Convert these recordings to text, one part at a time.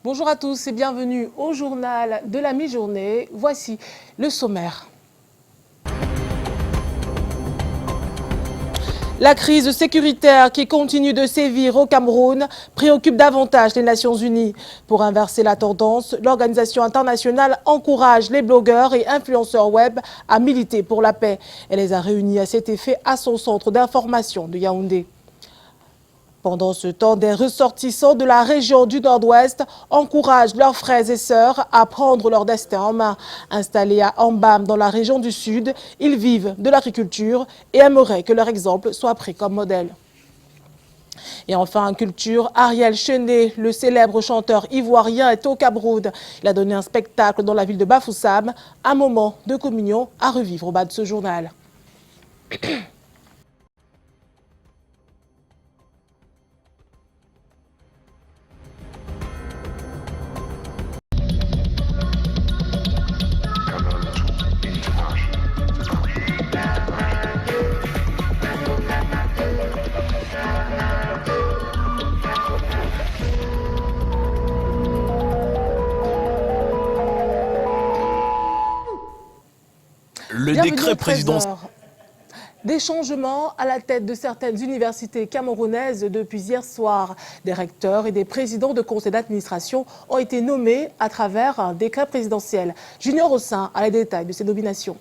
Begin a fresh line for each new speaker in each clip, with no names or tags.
Bonjour à tous et bienvenue au journal de la mi-journée. Voici le sommaire. La crise sécuritaire qui continue de sévir au Cameroun préoccupe davantage les Nations Unies. Pour inverser la tendance, l'organisation internationale encourage les blogueurs et influenceurs web à militer pour la paix. Elle les a réunis à cet effet à son centre d'information de Yaoundé. Pendant ce temps, des ressortissants de la région du Nord-Ouest encouragent leurs frères et sœurs à prendre leur destin en main. Installés à Ambam, dans la région du Sud, ils vivent de l'agriculture et aimeraient que leur exemple soit pris comme modèle. Et enfin, en culture, Ariel Chené, le célèbre chanteur ivoirien, est au Cameroun. Il a donné un spectacle dans la ville de Bafoussam, un moment de communion à revivre au bas de ce journal.
Le décret présidentiel.
Des changements à la tête de certaines universités camerounaises depuis hier soir. Des recteurs et des présidents de conseils d'administration ont été nommés à travers un décret présidentiel. Junior Ossin a les détails de ces nominations.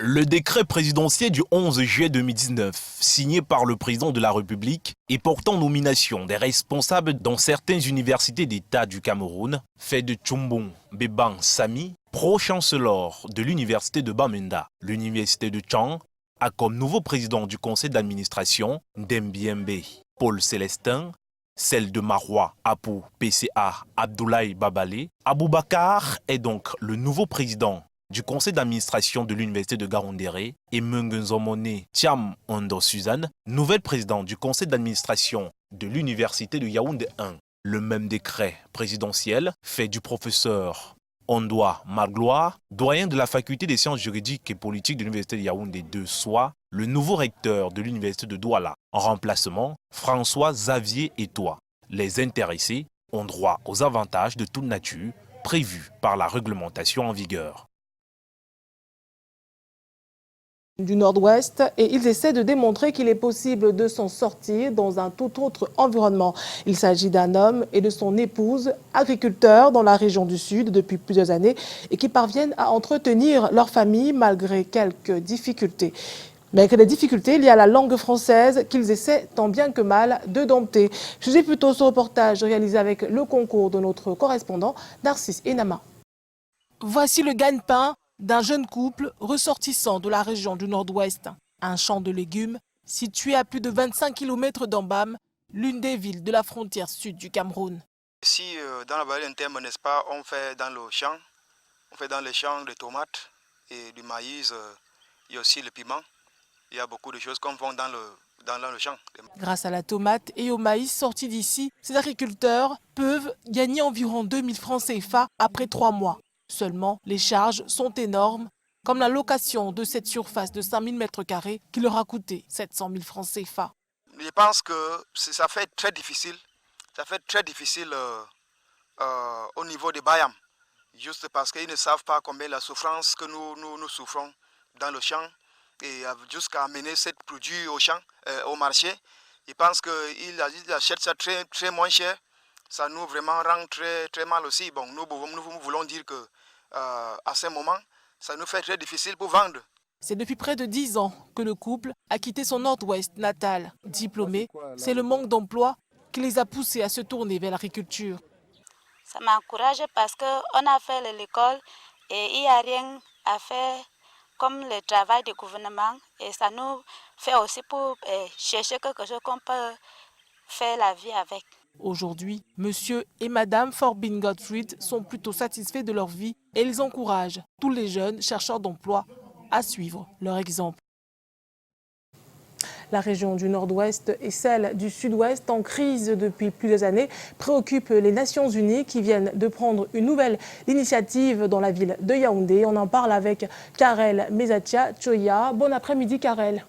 Le décret présidentiel du 11 juillet 2019, signé par le président de la République et portant nomination des responsables dans certaines universités d'État du Cameroun, fait de Tchombon Beban Sami, pro-chancellor de l'université de Bamenda. L'université de Tchang a comme nouveau président du conseil d'administration Ndembiembe Paul Célestin, celle de Marois Apou PCA Abdoulaye Babale. Aboubakar est donc le nouveau président du conseil d'administration de l'université de Gaoundéré et Mungenzomone Thiam Ondo Suzanne, nouvelle présidente du conseil d'administration de l'université de Yaoundé 1. Le même décret présidentiel fait du professeur Ondoa Magloire, doyen de la faculté des sciences juridiques et politiques de l'université de Yaoundé 2, soit le nouveau recteur de l'université de Douala, en remplacement François Xavier Etoile. Les intéressés ont droit aux avantages de toute nature prévus par la réglementation en vigueur.
Du Nord-Ouest et ils essaient de démontrer qu'il est possible de s'en sortir dans un tout autre environnement. Il s'agit d'un homme et de son épouse, agriculteurs dans la région du Sud depuis plusieurs années et qui parviennent à entretenir leur famille malgré quelques difficultés. Mais que les difficultés liées à la langue française qu'ils essaient tant bien que mal de dompter. Je suis plutôt ce reportage réalisé avec le concours de notre correspondant Narcisse Enama. Voici le gagne-pain d'un jeune couple ressortissant de la région du Nord-Ouest. Un champ de légumes situé à plus de 25 km d'Ambam, l'une des villes de la frontière sud du Cameroun.
Ici, dans la vallée interne, n'est-ce pas, on fait dans le champ, on fait dans les champs des tomates et du maïs, il y a aussi le piment. Il y a beaucoup de choses qu'on fait dans le champ.
Grâce à la tomate et au maïs sortis d'ici, ces agriculteurs peuvent gagner environ 2000 francs CFA après 3 mois. Seulement, les charges sont énormes, comme la location de cette surface de 5000 m² qui leur a coûté 700 000 francs CFA.
Je pense que ça fait très difficile. Ça fait très difficile au niveau des Bayam. Juste parce qu'ils ne savent pas combien la souffrance que nous souffrons dans le champ et jusqu'à amener ce produit au champ, au marché. Je pense qu'ils achètent ça très, très moins cher. Ça nous vraiment rend très, très mal aussi. Bon, nous voulons dire que à ce moment, ça nous fait très difficile pour vendre.
C'est depuis près de 10 ans que le couple a quitté son Nord-Ouest natal. Diplômé, c'est le manque d'emploi qui les a poussés à se tourner vers l'agriculture.
Ça m'encourage parce qu'on a fait l'école et il n'y a rien à faire comme le travail du gouvernement. Et ça nous fait aussi pour chercher quelque chose qu'on peut faire la vie avec.
Aujourd'hui, monsieur et madame Forbin Gottfried sont plutôt satisfaits de leur vie et ils encouragent tous les jeunes chercheurs d'emploi à suivre leur exemple. La région du Nord-Ouest et celle du Sud-Ouest en crise depuis plusieurs années préoccupent les Nations Unies qui viennent de prendre une nouvelle initiative dans la ville de Yaoundé. On en parle avec Karel Mezatia Choya. Bon après-midi Karel.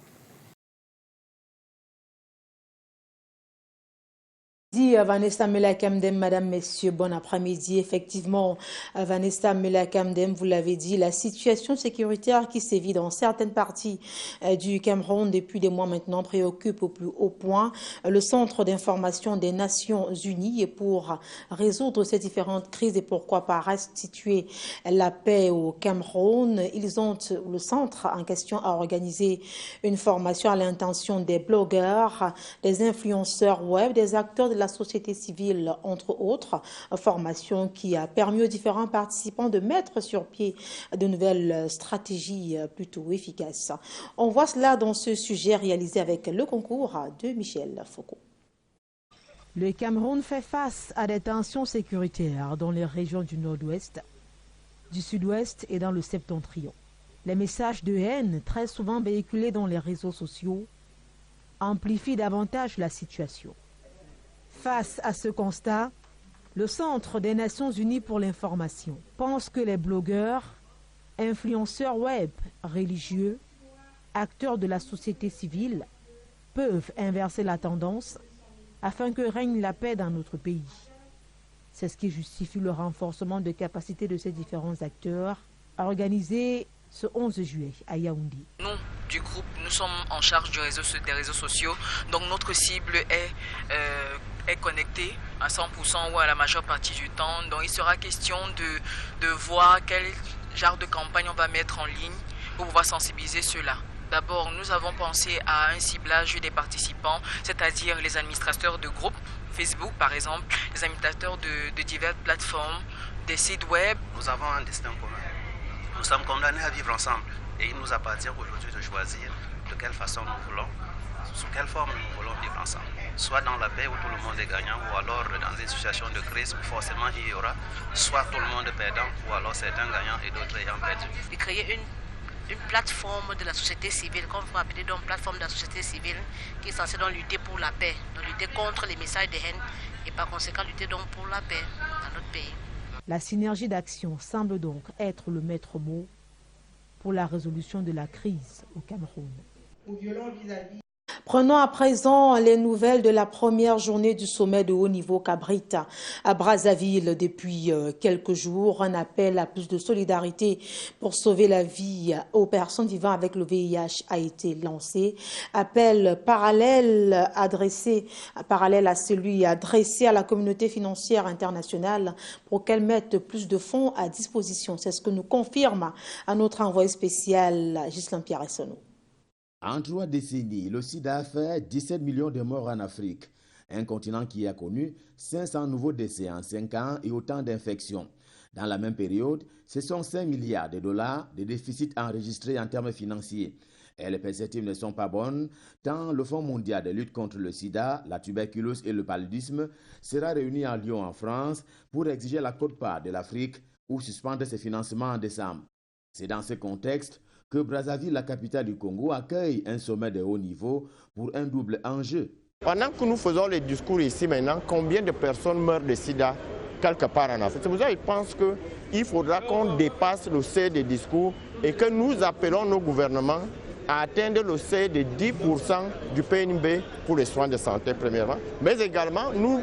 Merci Vanessa Melakamdem, Madame, Messieurs, bon après-midi. Effectivement, Vanessa Melakamdem, vous l'avez dit, la situation sécuritaire qui sévit dans certaines parties du Cameroun depuis des mois maintenant préoccupe au plus haut point le Centre d'information des Nations Unies. Et pour résoudre ces différentes crises et pourquoi pas restituer la paix au Cameroun, le centre en question a organisé une formation à l'intention des blogueurs, des influenceurs web, des acteurs de la société civile, entre autres, formation qui a permis aux différents participants de mettre sur pied de nouvelles stratégies plutôt efficaces. On voit cela dans ce sujet réalisé avec le concours de Michel Foucault.
Le Cameroun fait face à des tensions sécuritaires dans les régions du nord-ouest, du sud-ouest et dans le septentrion. Les messages de haine, très souvent véhiculés dans les réseaux sociaux, amplifient davantage la situation. Face à ce constat, le Centre des Nations Unies pour l'information pense que les blogueurs, influenceurs web, religieux, acteurs de la société civile peuvent inverser la tendance afin que règne la paix dans notre pays. C'est ce qui justifie le renforcement de capacités de ces différents acteurs organisé ce 11 juillet à Yaoundé.
Nous, du groupe, nous sommes en charge des réseaux sociaux, donc notre cible est connectée à 100% ou à la majeure partie du temps. Donc il sera question de voir quel genre de campagne on va mettre en ligne pour pouvoir sensibiliser ceux-là. D'abord, nous avons pensé à un ciblage des participants, c'est-à-dire les administrateurs de groupes, Facebook par exemple, les administrateurs de diverses plateformes, des sites web.
Nous avons un destin commun. Nous sommes condamnés à vivre ensemble et il nous appartient aujourd'hui de choisir de quelle façon nous voulons, sous quelle forme nous voulons vivre ensemble. Soit dans la paix où tout le monde est gagnant ou alors dans une situation de crise où forcément il y aura soit tout le monde perdant ou alors certains gagnants et d'autres ayant perdu.
Et créer une plateforme de la société civile, comme vous appelez donc plateforme de la société civile, qui est censée donc lutter pour la paix, donc lutter contre les messages de haine et par conséquent lutter donc pour la paix dans notre pays.
La synergie d'action semble donc être le maître mot pour la résolution de la crise au Cameroun.
Prenons à présent les nouvelles de la première journée du sommet de haut niveau Cabrit à Brazzaville. Depuis quelques jours, un appel à plus de solidarité pour sauver la vie aux personnes vivant avec le VIH a été lancé. Appel parallèle à celui adressé à la communauté financière internationale pour qu'elle mette plus de fonds à disposition. C'est ce que nous confirme à notre envoyé spécial Ghislain Pierre-Essonneau.
En 3 décennies, le sida a fait 17 millions de morts en Afrique, un continent qui a connu 500 nouveaux décès en 5 ans et autant d'infections. Dans la même période, ce sont 5 milliards de dollars de déficit enregistrés en termes financiers. Et les perspectives ne sont pas bonnes, tant le Fonds mondial de lutte contre le sida, la tuberculose et le paludisme sera réuni à Lyon en France pour exiger la quote-part de l'Afrique ou suspendre ses financements en décembre. C'est dans ce contexte que Brazzaville, la capitale du Congo, accueille un sommet de haut niveau pour un double enjeu.
Pendant que nous faisons les discours ici maintenant, combien de personnes meurent de sida quelque part en Afrique? C'est pour ça que je pense qu'il faudra qu'on dépasse le seuil des discours et que nous appelons nos gouvernements à atteindre le seuil de 10% du PNB pour les soins de santé premièrement. Mais également, nous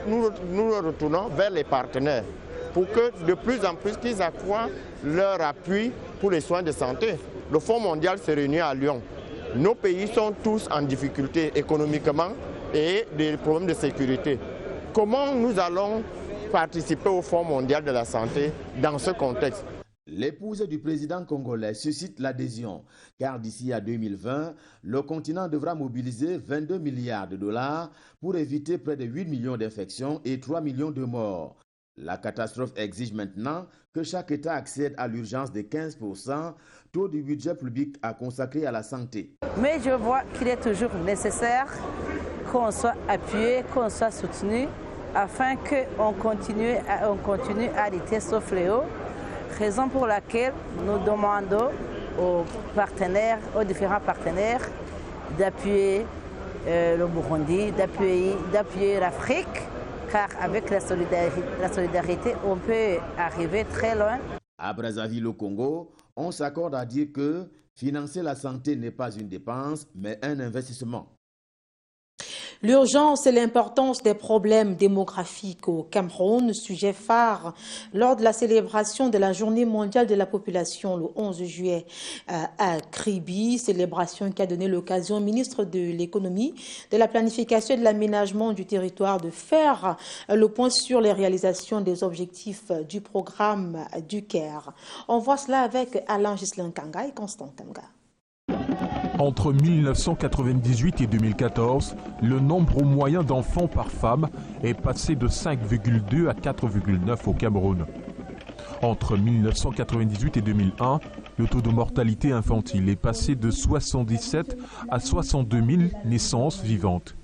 retournons vers les partenaires pour que de plus en plus qu'ils accroissent leur appui pour les soins de santé. Le Fonds mondial s'est réuni à Lyon. Nos pays sont tous en difficulté économiquement et des problèmes de sécurité. Comment nous allons participer au Fonds mondial de la santé dans ce contexte?
L'épouse du président congolais suscite l'adhésion, car d'ici à 2020, le continent devra mobiliser 22 milliards de dollars pour éviter près de 8 millions d'infections et 3 millions de morts. La catastrophe exige maintenant que chaque État accède à l'urgence de 15% taux du budget public à consacrer à la santé.
Mais je vois qu'il est toujours nécessaire qu'on soit appuyé, qu'on soit soutenu, afin qu'on continue à lutter ce fléau. Raison pour laquelle nous demandons aux partenaires, aux différents partenaires, d'appuyer le Burundi, d'appuyer l'Afrique. Car avec la solidarité, on peut arriver très loin.
À Brazzaville, au Congo, on s'accorde à dire que financer la santé n'est pas une dépense, mais un investissement.
L'urgence et l'importance des problèmes démographiques au Cameroun, sujet phare lors de la célébration de la Journée mondiale de la population le 11 juillet à Kribi, célébration qui a donné l'occasion au ministre de l'économie, de la planification et de l'aménagement du territoire de faire le point sur les réalisations des objectifs du programme du Caire. On voit cela avec Alain Ghislain Kanga et Constant Kanga.
Entre 1998 et 2014, le nombre moyen d'enfants par femme est passé de 5,2 à 4,9 au Cameroun. Entre 1998 et 2001, le taux de mortalité infantile est passé de 77 à 62 000 naissances vivantes.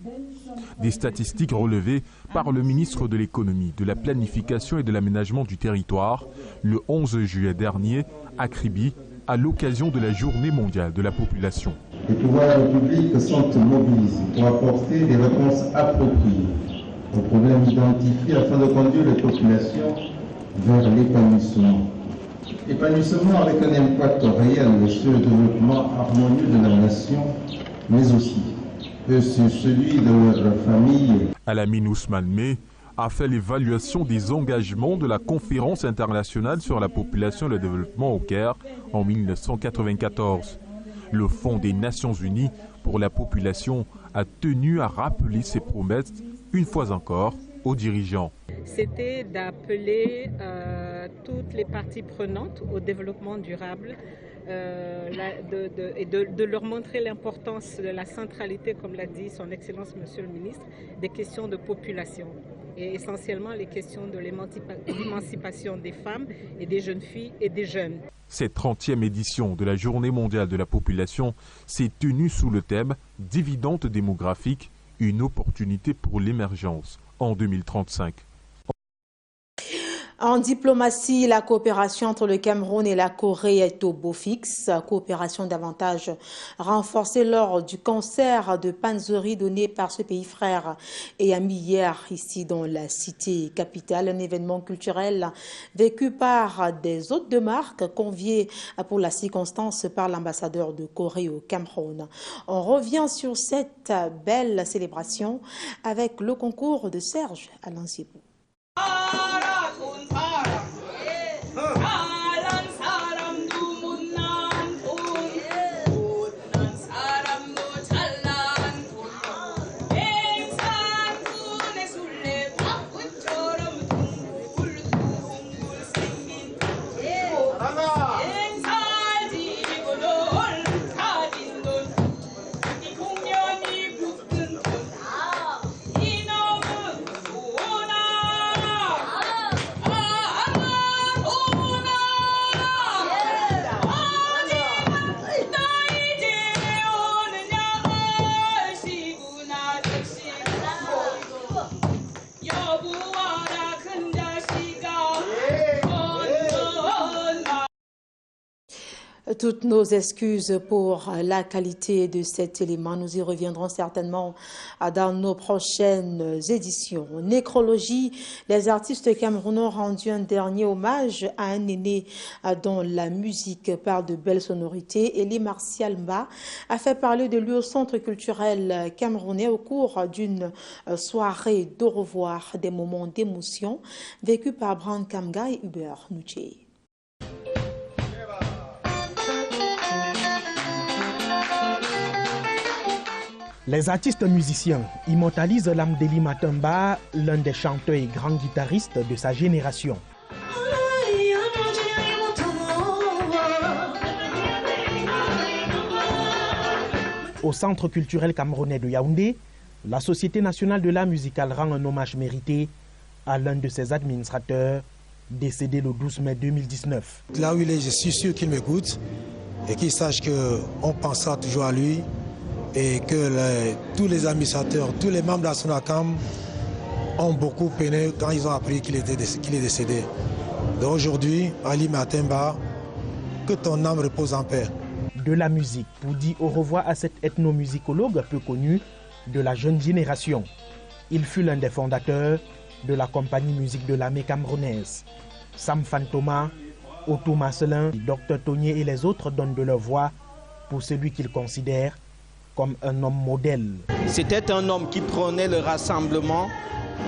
Des statistiques relevées par le ministre de l'économie, de la planification et de l'aménagement du territoire le 11 juillet dernier à Kribi, à l'occasion de la Journée mondiale de la population.
Les pouvoirs publics sont mobilisés pour apporter des réponses appropriées aux problèmes identifiés afin de conduire les populations vers l'épanouissement. Épanouissement avec un impact réel sur le développement harmonieux de la nation, mais aussi sur celui de leur famille.
Alamine Ousmane May a fait l'évaluation des engagements de la Conférence internationale sur la population et le développement au Caire en 1994. Le Fonds des Nations Unies pour la population a tenu à rappeler ses promesses, une fois encore, aux dirigeants.
C'était d'appeler toutes les parties prenantes au développement durable et de leur montrer l'importance de la centralité, comme l'a dit son Excellence Monsieur le Ministre, des questions de population et essentiellement les questions de l'émancipation des femmes et des jeunes filles et des jeunes.
Cette 30e édition de la Journée mondiale de la population s'est tenue sous le thème « Dividende démographique, une opportunité pour l'émergence en 2035 ».
En diplomatie, la coopération entre le Cameroun et la Corée est au beau fixe. Coopération davantage renforcée lors du concert de Panzeri donné par ce pays frère et ami hier ici dans la cité capitale. Un événement culturel vécu par des hôtes de marque conviés pour la circonstance par l'ambassadeur de Corée au Cameroun. On revient sur cette belle célébration avec le concours de Serge Alain-Sibou. Toutes nos excuses pour la qualité de cet élément. Nous y reviendrons certainement dans nos prochaines éditions. Nécrologie, les artistes camerounais ont rendu un dernier hommage à un aîné dont la musique parle de belles sonorités. Elie Martial Mba a fait parler de lui au Centre culturel camerounais au cours d'une soirée d'au revoir, des moments d'émotion vécus par Brand Kamga et Hubert Nouché.
Les artistes musiciens immortalisent l'âme d'Elie Martial Mba, l'un des chanteurs et grands guitaristes de sa génération. Au Centre culturel camerounais de Yaoundé, la Société nationale de l'art musical rend un hommage mérité à l'un de ses administrateurs, décédé le 12 mai 2019.
Là où il est, je suis sûr qu'il m'écoute et qu'il sache qu'on pensera toujours à lui. Et que tous les administrateurs, tous les membres de la SONACAM ont beaucoup peiné quand ils ont appris qu'il est décédé. Donc aujourd'hui, Elie Martial Mba, que ton âme repose en paix.
De la musique pour dire au revoir à cet ethnomusicologue peu connu de la jeune génération. Il fut l'un des fondateurs de la compagnie musique de l'armée camerounaise. Sam Fantoma, Otto Marcelin, Dr Tonier et les autres donnent de leur voix pour celui qu'ils considèrent comme un homme modèle.
C'était un homme qui prônait le rassemblement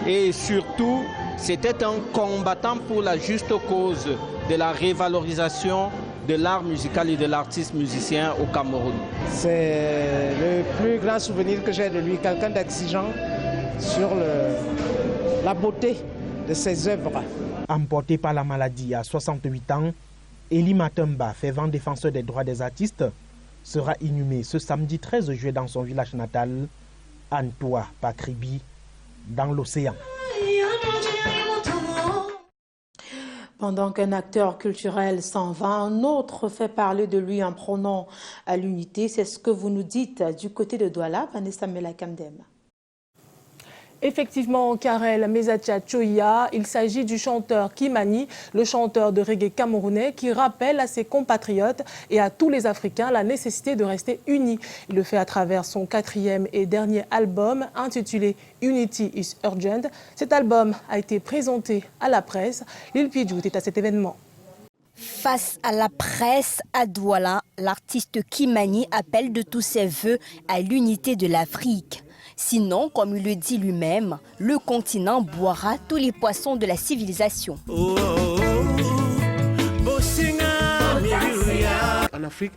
et surtout, c'était un combattant pour la juste cause de la révalorisation de l'art musical et de l'artiste musicien au Cameroun.
C'est le plus grand souvenir que j'ai de lui, quelqu'un d'exigeant sur la beauté de ses œuvres.
Emporté par la maladie à 68 ans, Eli Matumba, fervent défenseur des droits des artistes, sera inhumé ce samedi 13 juillet dans son village natal, Antoa Pakribi, dans l'océan.
Pendant qu'un acteur culturel s'en va, un autre fait parler de lui en prônant à l'unité. C'est ce que vous nous dites du côté de Douala, Vanessa Melakamdem.
Effectivement, Karel Mezatia Choya, il s'agit du chanteur Kimani, le chanteur de reggae camerounais qui rappelle à ses compatriotes et à tous les Africains la nécessité de rester unis. Il le fait à travers son 4e et dernier album intitulé Unity is Urgent. Cet album a été présenté à la presse. Lil Pidjout est à cet événement.
Face à la presse à Douala, l'artiste Kimani appelle de tous ses voeux à l'unité de l'Afrique. Sinon, comme il le dit lui-même, le continent boira tous les poissons de la civilisation.
En Afrique,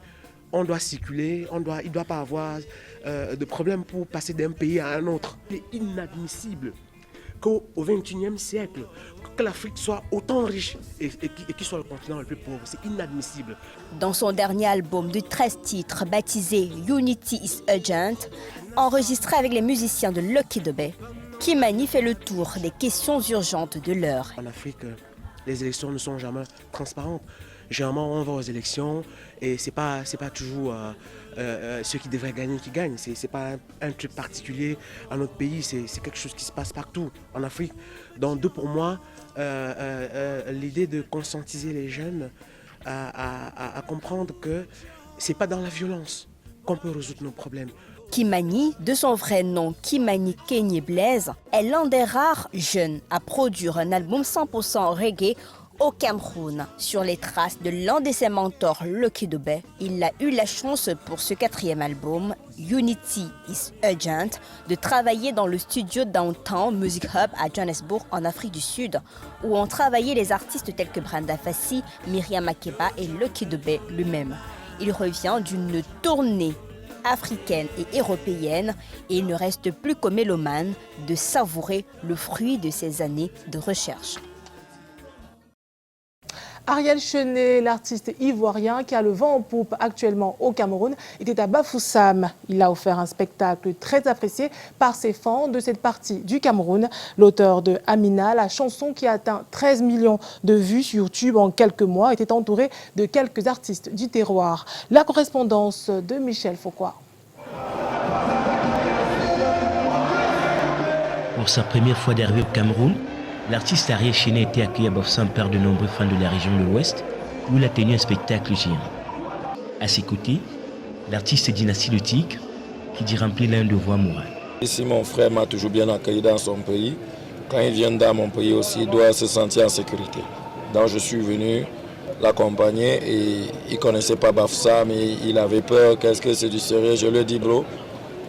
on doit circuler, il ne doit pas avoir de problème pour passer d'un pays à un autre. Il est inadmissible qu'au XXIe siècle, que l'Afrique soit autant riche et qu'il soit le continent le plus pauvre. C'est inadmissible.
Dans son dernier album de 13 titres baptisé Unity is Urgent, enregistré avec les musiciens de Lucky Dube, Kimani fait le tour des questions urgentes de l'heure.
En Afrique, les élections ne sont jamais transparentes. Généralement, on va aux élections et c'est pas toujours ceux qui devraient gagner qui gagnent. C'est pas un truc particulier à notre pays, c'est quelque chose qui se passe partout en Afrique. Donc, pour moi, l'idée de conscientiser les jeunes à comprendre que c'est pas dans la violence qu'on peut résoudre nos problèmes.
Kimani, de son vrai nom Kimani Kenye Blaise, est l'un des rares jeunes à produire un album 100% reggae au Cameroun. Sur les traces de l'un de ses mentors, Lucky Dube, il a eu la chance pour ce 4e album, Unity is Urgent, de travailler dans le studio Downtown Music Hub à Johannesburg en Afrique du Sud, où ont travaillé les artistes tels que Brenda Fassie, Myriam Makeba et Lucky Dube lui-même. Il revient d'une tournée africaine et européenne et il ne reste plus qu'au mélomane de savourer le fruit de ces années de recherche.
Ariel Chenet, l'artiste ivoirien qui a le vent en poupe actuellement au Cameroun, était à Bafoussam. Il a offert un spectacle très apprécié par ses fans de cette partie du Cameroun. L'auteur de Amina, la chanson qui a atteint 13 millions de vues sur YouTube en quelques mois, était entouré de quelques artistes du terroir. La correspondance de Michel Foucault.
Pour sa première fois d'arrivée au Cameroun, l'artiste Ariel Chenet a été accueilli à Bafoussam par de nombreux fans de la région de l'Ouest, où il a tenu un spectacle géant. À ses côtés, l'artiste Dynastie Le Tigre, qui dit remplir l'un de voix morale.
Ici, mon frère m'a toujours bien accueilli dans son pays. Quand il vient dans mon pays aussi, il doit se sentir en sécurité. Donc je suis venu l'accompagner et il ne connaissait pas Bafoussam, mais il avait peur, qu'est-ce que c'est du sérieux. Je lui ai dit, bro,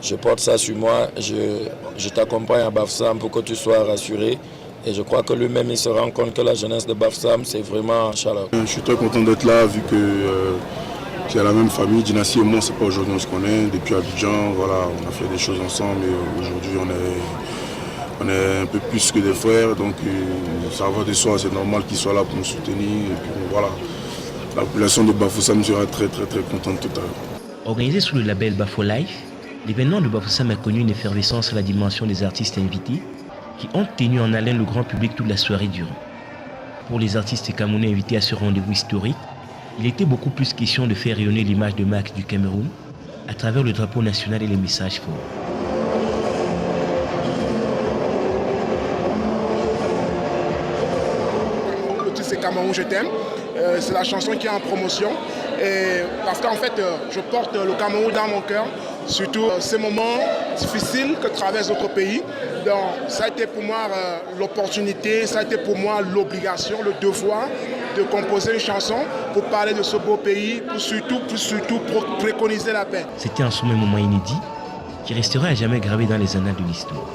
je porte ça sur moi, je t'accompagne à Bafoussam pour que tu sois rassuré. Et je crois que lui-même, il se rend compte que la jeunesse de Bafoussam, c'est vraiment chaleureux.
Je suis très content d'être là, vu que c'est la même famille. Dynastie et moi, c'est pas aujourd'hui on se connaît. Depuis Abidjan, voilà, on a fait des choses ensemble. Et aujourd'hui, on est un peu plus que des frères. Donc, ça va de soi, c'est normal qu'il soit là pour nous soutenir. Et puis, voilà, la population de Bafoussam sera très, très, très contente tout à l'heure.
Organisé sous le label Bafo Life, l'événement de Bafoussam a connu une effervescence à la dimension des artistes invités, qui ont tenu en haleine le grand public toute la soirée durant. Pour les artistes camerounais invités à ce rendez-vous historique, il était beaucoup plus question de faire rayonner l'image de marque du Cameroun à travers le drapeau national et les messages forts.
Le titre c'est Cameroun, je t'aime. C'est la chanson qui est en promotion. Et parce qu'en fait, je porte le Cameroun dans mon cœur, surtout ces moments difficiles que traversent d'autres pays. Donc ça a été pour moi l'opportunité, ça a été pour moi l'obligation, le devoir de composer une chanson pour parler de ce beau pays, pour surtout préconiser la paix.
C'était un sommet moment inédit qui restera à jamais gravé dans les annales de l'histoire.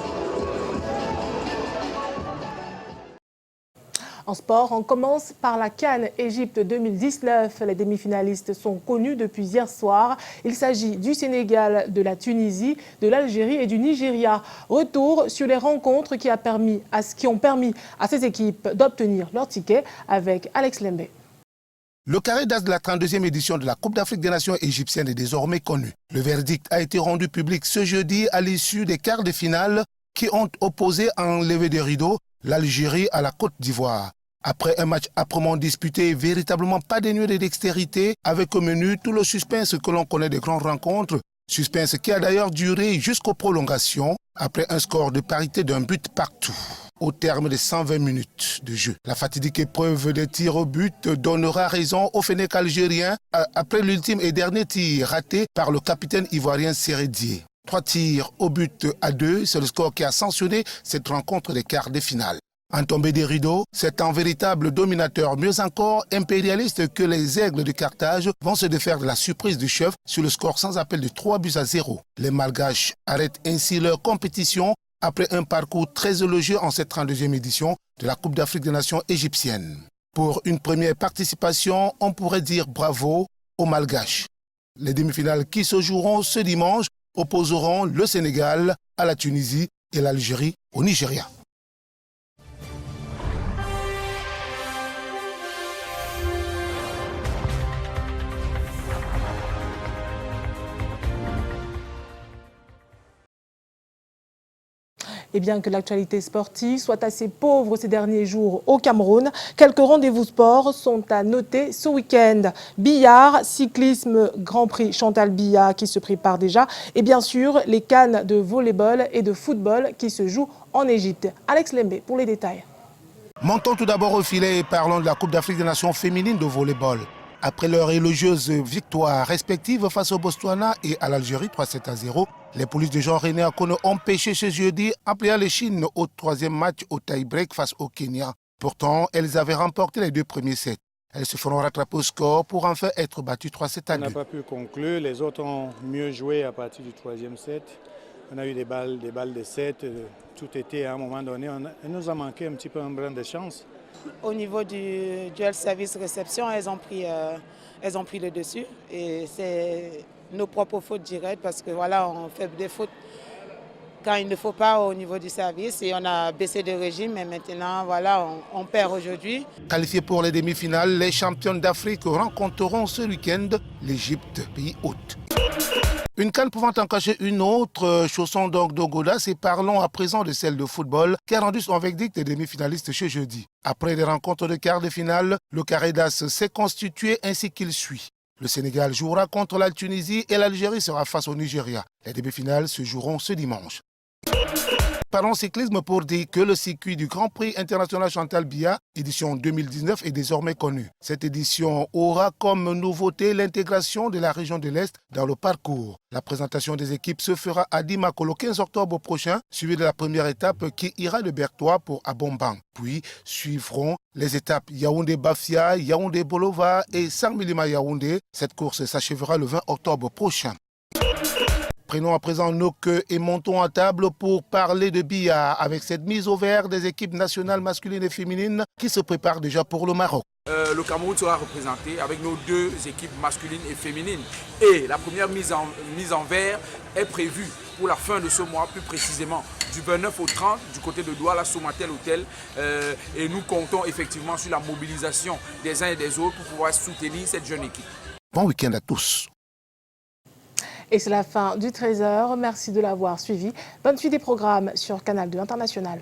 En sport, on commence par la CAN Égypte 2019. Les demi-finalistes sont connus depuis hier soir. Il s'agit du Sénégal, de la Tunisie, de l'Algérie et du Nigeria. Retour sur les rencontres qui ont permis à ces équipes d'obtenir leur ticket avec Alex Lembe.
Le carré d'as de la 32e édition de la Coupe d'Afrique des Nations égyptienne est désormais connu. Le verdict a été rendu public ce jeudi à l'issue des quarts de finale qui ont opposé en levée de rideau l'Algérie à la Côte d'Ivoire. Après un match âprement disputé, véritablement pas dénué de dextérité, avec au menu tout le suspense que l'on connaît des grandes rencontres, suspense qui a d'ailleurs duré jusqu'aux prolongations, après un score de parité d'un but partout. Au terme de 120 minutes de jeu, la fatidique épreuve des tirs au but donnera raison au Fennec algérien après l'ultime et dernier tir raté par le capitaine ivoirien Sérédier. 3 tirs au but à 2, c'est le score qui a sanctionné cette rencontre des quarts de finale. En tombée des rideaux, c'est un véritable dominateur, mieux encore impérialiste que les Aigles de Carthage vont se défaire de la surprise du chef sur le score sans appel de 3-0. Les Malgaches arrêtent ainsi leur compétition après un parcours très élogieux en cette 32e édition de la Coupe d'Afrique des Nations égyptienne. Pour une première participation, on pourrait dire bravo aux Malgaches. Les demi-finales qui se joueront ce dimanche opposeront le Sénégal à la Tunisie et l'Algérie au Nigeria.
Et bien que l'actualité sportive soit assez pauvre ces derniers jours au Cameroun, quelques rendez-vous sport sont à noter ce week-end. Billard, cyclisme, Grand Prix Chantal Biya qui se prépare déjà. Et bien sûr, les CAN de volleyball et de football qui se jouent en Égypte. Alex Lembe pour les détails.
Montons tout d'abord au filet et parlons de la Coupe d'Afrique des Nations féminines de volleyball. Après leur élogieuse victoire respective face au Botswana et à l'Algérie 3-7-0, les poulies de Jean René Akono ont pêché ce jeudi en pliant les Chines au 3e match au tie-break face au Kenya. Pourtant, elles avaient remporté les 2 premiers sets. Elles se feront rattraper au score pour enfin être battues 3-7-2.
On n'a pas pu conclure, les autres ont mieux joué à partir du 3e set. On a eu des balles de 7, tout était à un moment donné. Il nous a manqué un petit peu un brin de chance.
Au niveau du duel service-réception, elles ont pris le dessus et c'est nos propres fautes directes parce que voilà, on fait des fautes quand il ne faut pas au niveau du service et on a baissé de régime mais maintenant voilà, on perd aujourd'hui.
Qualifiés pour les demi-finales, les championnes d'Afrique rencontreront ce week-end l'Égypte, pays hôte. Une CAN pouvant en cacher une autre, chaussons donc d'Ogodas et parlons à présent de celle de football qui a rendu son verdict des demi-finalistes ce jeudi. Après les rencontres de quart de finale, le carré d'as s'est constitué ainsi qu'il suit. Le Sénégal jouera contre la Tunisie et l'Algérie sera face au Nigeria. Les demi-finales se joueront ce dimanche. Parlons cyclisme pour dire que le circuit du Grand Prix international Chantal Biya, édition 2019, est désormais connu. Cette édition aura comme nouveauté l'intégration de la région de l'Est dans le parcours. La présentation des équipes se fera à Dimako le 15 octobre prochain, suivi de la première étape qui ira de Bertois pour Abombang. Puis suivront les étapes Yaoundé-Bafia, Yaoundé-Bolova et Sangmilima Yaoundé. Cette course s'achèvera le 20 octobre prochain. Prenons à présent nos queues et montons à table pour parler de billard avec cette mise au vert des équipes nationales masculines et féminines qui se préparent déjà pour le Maroc.
Le Cameroun sera représenté avec nos 2 équipes masculines et féminines. Et la première mise en vert est prévue pour la fin de ce mois, plus précisément du 29 au 30 du côté de Douala Somatel Hôtel. Et nous comptons effectivement sur la mobilisation des uns et des autres pour pouvoir soutenir cette jeune équipe.
Bon week-end à tous.
Et c'est la fin du 13h. Merci de l'avoir suivi. Bonne suite des programmes sur Canal 2 International.